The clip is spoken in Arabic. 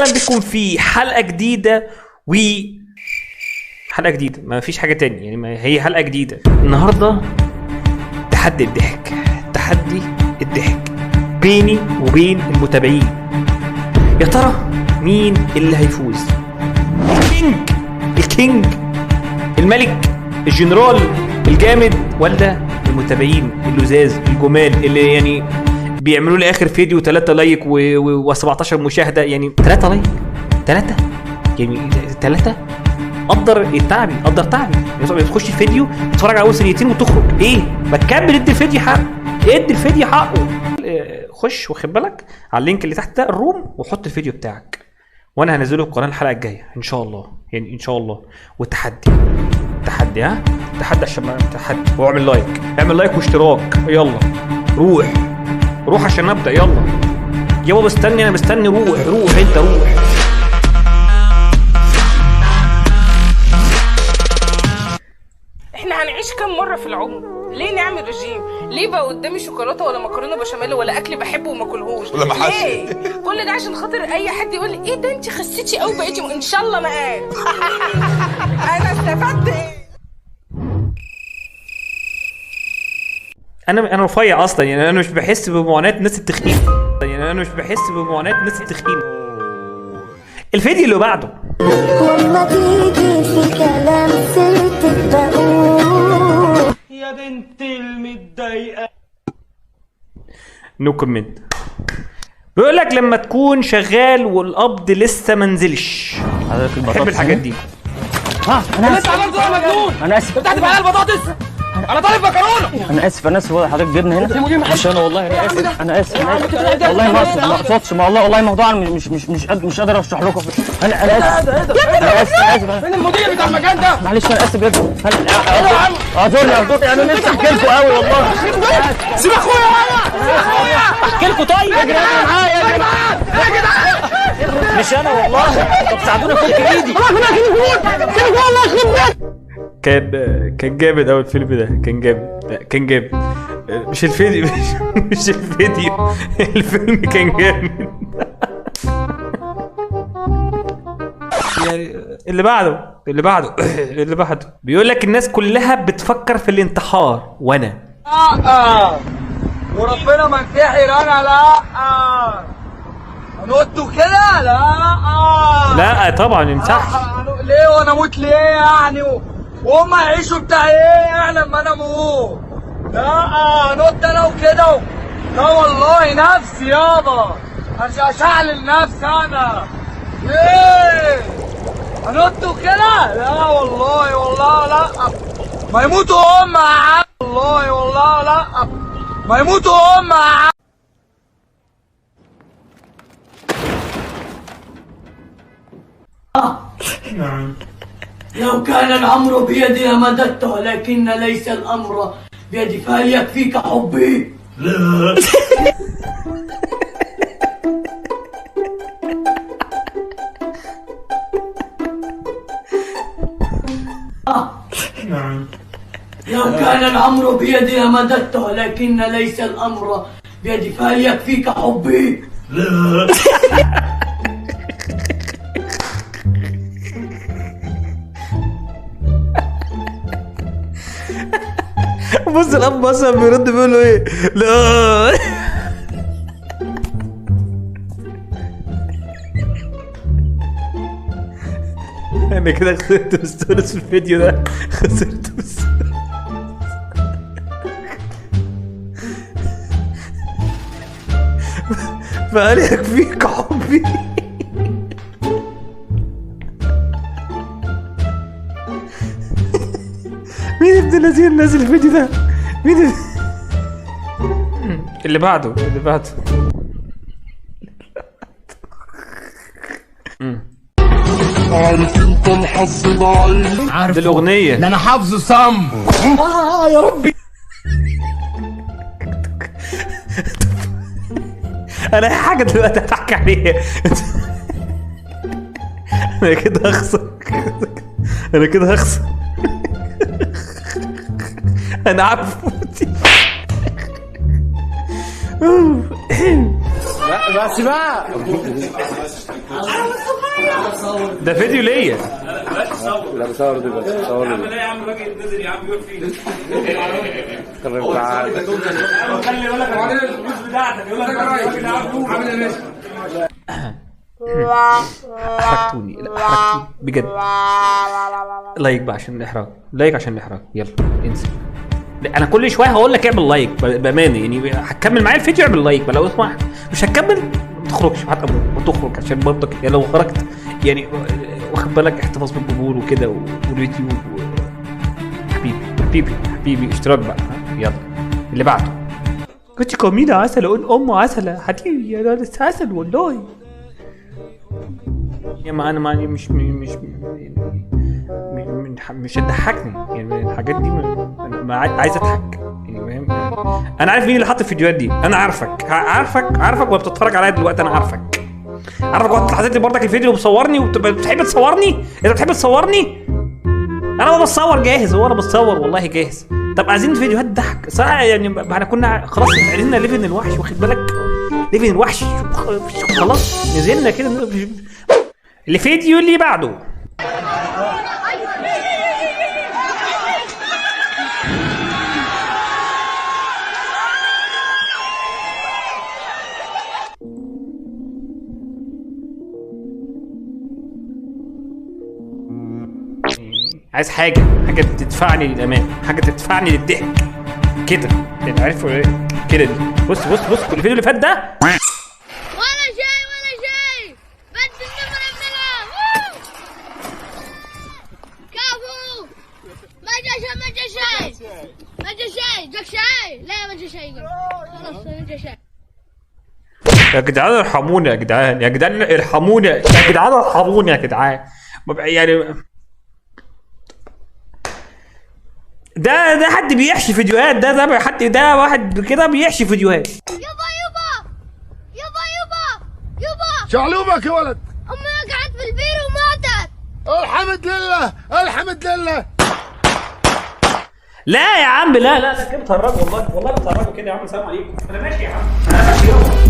وسهلا بكم في حلقة جديدة حلقة جديدة، ما فيش حاجة تانية يعني، ما هي حلقة جديدة. النهاردة تحدي الضحك بيني وبين المتابعين. يا ترى مين اللي هيفوز؟ الكينج الملك الجنرال الجامد، ولا المتابعين اللزاز الجمال اللي يعني بيعملوا لي اخر فيديو 3 لايك و17 مشاهده؟ يعني 3 لايك 3 قدر تعبي تخش الفيديو تتفرج على اول ثانيتين وتخرج. ايه ما تكمل، ادي الفيديو حقه. خش واخد بالك على اللينك اللي تحت ده الروم وحط الفيديو بتاعك، وانا هنزله القناه الحلقه الجايه ان شاء الله، يعني ان شاء الله. والتحدي عشان تحدي، واعمل لايك واشتراك. يلا روح عشان نبدا. يلا مستني، انا مستني. روح انت روح. احنا هنعيش كم مره في العمر؟ ليه نعمل رجيم؟ ليه بقى قدامي شوكولاته ولا مكرونه بشاميل ولا اكل بحبه وما اكلهوش؟ ولا محاشي؟ ليه؟ كل ده عشان خاطر اي حد يقول لي ايه ده انت خسيتي قوي بقيتي ان شاء الله ما قال. انا استفدت ايه؟ انا رفيع اصلا، يعني انا مش بحس بمعاناه الناس التخين. الفيديو اللي بعده والله تيجي في كلام سيرتك بقول يا بنت المتضايقه. نو كومنت. بيقول لك لما تكون شغال والقبض لسه ما نزلش. بحب الحاجات دي. انا لسه عملت ايه يا مجنون؟ انا اسف. بتاعتي معايا البطاطس. انا طالب مكرونه. انا اسف هو حضرتك جبنا هنا مش انا، والله انا اسف والله ما اقصدش والله موضوع مش قادر اشرح لكم. انا اسف فين المدير بتاع المكان ده؟ معلش انا اسف جدا. اعذرني انا نفسي احكي لكم قوي والله. سيب اخويا احكي لكم طيب يا جدعان. معايا يا جدعان مش انا والله. طب ساعدوني افك ايدي. كان جامد أوي الفيلم ده، كان جامد. مش الفيديو الفيلم كان جامد. يعني اللي بعده بيقول لك الناس كلها بتفكر في الانتحار، وانا وربنا ما انتحر انا. لا هنقطوا كده. لا طبعا يمسحش. ليه وانا اموت ليه يعني؟ وهم يعيشوا بتاع ايه لما انا اموت؟ لا نط انا وكده. لا والله نفسي يابا اشعل نفسي انا. ليه هنطوا كده؟ لا والله لا. ما يموتوا هم يا عم. والله لا. ما يموتوا هم يا عم. نعم. لو كان الأمر بيدي لمددته، ولكن ليس الأمر بيدي، فهل يكفيك حبي؟ لا. نعم. لو كان الأمر بيدي لمددته، ولكن ليس الأمر بيدي، فهل يكفيك حبي؟ لا. بص الاب مثلا بيرد بيقول له ايه؟ لا. انا كده خسرت بستونس في الفيديو ده، فقال يكفيك حبي. مين ابن الذين نازل الفيديو ده؟ مين اللي بعده؟ عارف انت الحظ ضعيف. دي الاغنيه ده انا حافظه صم. يا ربي. انا اي حاجه دلوقتي هتحكي عليها. انا كده هخسر. انا عارف. بس بقى ده فيديو ليا. لا بصور دي بس صور دي. لا يا عم راجل نزل يا عم يروح فين؟ خلي بالك الفلوس بتاعتك يقول لك الراجل عامل ايه ماشي. احرجتوني، لا احرجتوني بجد. لايك بقى عشان الاحراج، لايك عشان الاحراج، يلا انزل. انا كل شويه هقول لك اعمل لايك بامانه، يعني هتكمل معايا الفيديو اعمل لايك بقى، لو اسمح مش هتكمل ما تخرجش، حتى ما تخرج عشان برضك يعني لو خرجت يعني واخد بالك احتفاظ بالجمهور وكده واليوتيوب حبيبي اشتراك بقى. يلا اللي بعده. كنت كوميدة عسل اقول امه عسله حبيبي يا لسه عسل والله. يا ما انا معني مش هتضحكني يعني من الحاجات دي، ما عايز اضحك يعني فاهم. انا عارف مين اللي حط الفيديوهات دي، انا عارفك وبتتفرج عليا دلوقتي، انا عارفك وقت حطيت لي برضك الفيديو وبصورني وبتحب تصورني. انت بتحب تصورني؟ انا ما بصور جاهز، هو انا بصور والله جاهز. طب عايزين فيديوهات ضحك صراحه يعني، احنا كنا خلاص عرفنا ليفل الوحش، واخد بالك ليفل الوحش خلاص نزلنا كده. الفيديو اللي بعده. عايز حاجة تدفعني للأمان، حاجة تدفعني للضحك كده، انت عارف ايه كده دي. بص الفيديو اللي فات ده ولا شيء بس النمرة بنلعب. كفو ما جا شيء جاك شيء لا ما جا شيء خلاص ما جا شيء. يا جدعان ارحمونا يا جدعان ارحمونا يا جدعان يعني ده حد بيحشي فيديوهات، ده واحد كده بيحشي فيديوهات. يابا شعلوبك يا ولد. امي وقعت في البير وماتت. الحمد لله. لا يا عم لا كده بتهرجوا والله بتهرجوا كده يا عم. السلام عليكم، انا ماشي يا عم، انا ماشي يابا.